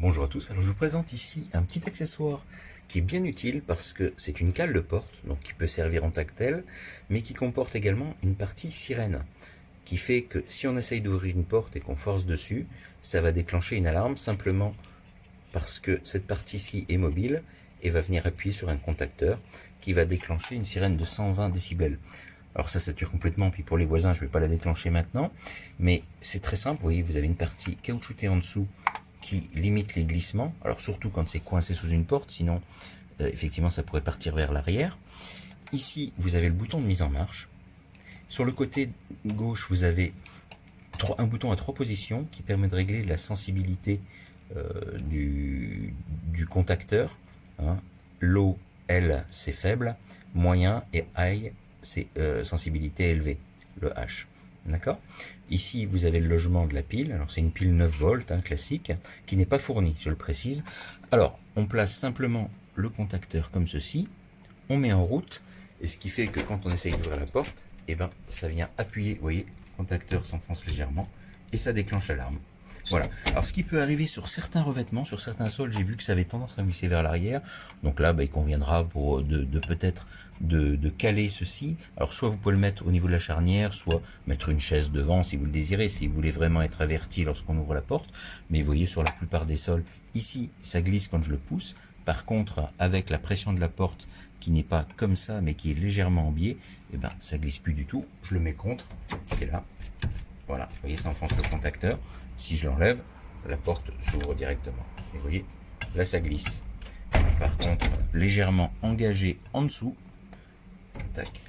Bonjour à tous, alors je vous présente ici un petit accessoire qui est bien utile parce que c'est une cale de porte, donc qui peut servir en tactile, mais qui comporte également une partie sirène, qui fait que si on essaye d'ouvrir une porte et qu'on force dessus, ça va déclencher une alarme simplement parce que cette partie-ci est mobile et va venir appuyer sur un contacteur qui va déclencher une sirène de 120 décibels. Alors ça sature complètement, puis pour les voisins je ne vais pas la déclencher maintenant, mais c'est très simple, vous voyez, vous avez une partie caoutchoutée en dessous qui limite les glissements, alors surtout quand c'est coincé sous une porte, sinon effectivement ça pourrait partir vers l'arrière. Ici vous avez le bouton de mise en marche, sur le côté gauche vous avez un bouton à 3 positions qui permet de régler la sensibilité du contacteur, hein. Low, L c'est faible, moyen et high c'est sensibilité élevée, le H. D'accord. Ici, vous avez le logement de la pile. Alors, c'est une pile 9 volts, hein, classique, qui n'est pas fournie, je le précise. Alors, on place simplement le contacteur comme ceci. On met en route. Et ce qui fait que quand on essaye d'ouvrir la porte, eh ben, ça vient appuyer. Vous voyez, le contacteur s'enfonce légèrement. Et ça déclenche l'alarme. Voilà. Alors, ce qui peut arriver sur certains revêtements, sur certains sols, j'ai vu que ça avait tendance à glisser vers l'arrière. Donc là, il conviendra pour peut-être de caler ceci. Alors, soit vous pouvez le mettre au niveau de la charnière, soit mettre une chaise devant si vous le désirez, si vous voulez vraiment être averti lorsqu'on ouvre la porte. Mais vous voyez, sur la plupart des sols, ici, ça glisse quand je le pousse. Par contre, avec la pression de la porte qui n'est pas comme ça, mais qui est légèrement en biais, eh ben, ça glisse plus du tout. Je le mets contre, et là, voilà, vous voyez, ça enfonce le contacteur. Si je l'enlève, la porte s'ouvre directement. Et vous voyez, là ça glisse. Par contre, légèrement engagé en dessous, tac.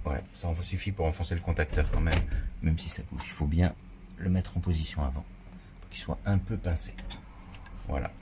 Voilà, ça en suffit pour enfoncer le contacteur quand même, même si ça bouge. Il faut bien le mettre en position avant, pour qu'il soit un peu pincé. Voilà.